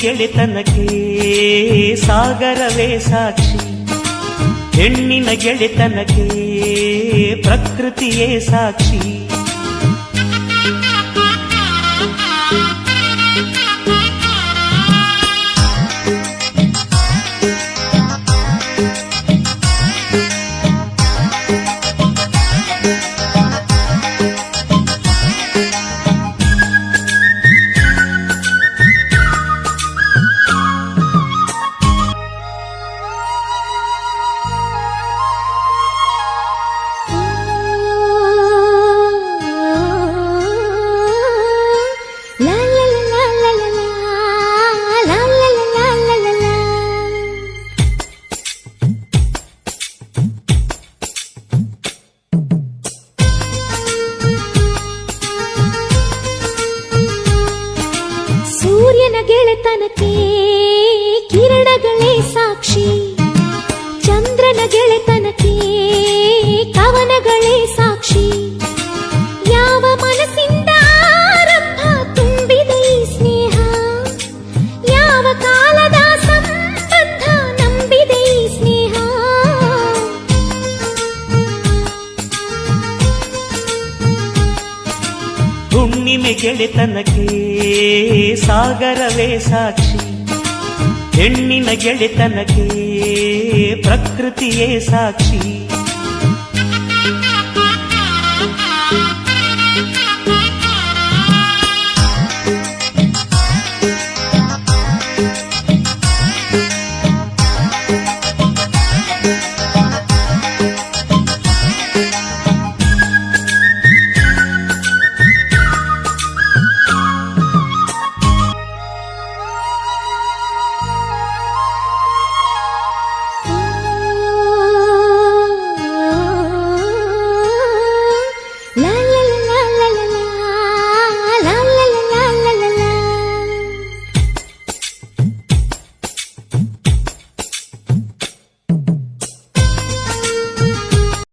ಗೆಳೆತನಕ್ಕೆ ಸಾಗರವೇ ಸಾಕ್ಷಿ, ಹೆಣ್ಣಿನ ಗೆಳೆತನಕ್ಕೆ ಪ್ರಕೃತಿಯೇ ಸಾಕ್ಷಿ. ಸೂರ್ಯನ ಗೆಳೆತನಕ್ಕೆ ಕಿರಣಗಳೇ ಸಾಕ್ಷಿ, ಚಂದ್ರನ ಗೆಳೆತನಕ್ಕೆ ಕವನಗಳೇ ಸಾಕ್ಷಿ. ಯಾವ ಮನಸ್ಸಿಂದ ಆರಂಭ ತುಂಬಿದೆ ಈ ಸ್ನೇಹ, ಯಾವ ಕಾಲದ ಸಂಬಂಧ ನಂಬಿದೆ ಈ ಸ್ನೇಹ. ಹುಣ್ಣಿಮೆ ಗೆಳೆತನಕ್ಕೆ ಸಾಗರವೇ ಸಾಕ್ಷಿ, ಹೆಣ್ಣಿನ ಗೆಳೆತನಕ್ಕೆ ಪ್ರಕೃತಿಯೇ ಸಾಕ್ಷಿ.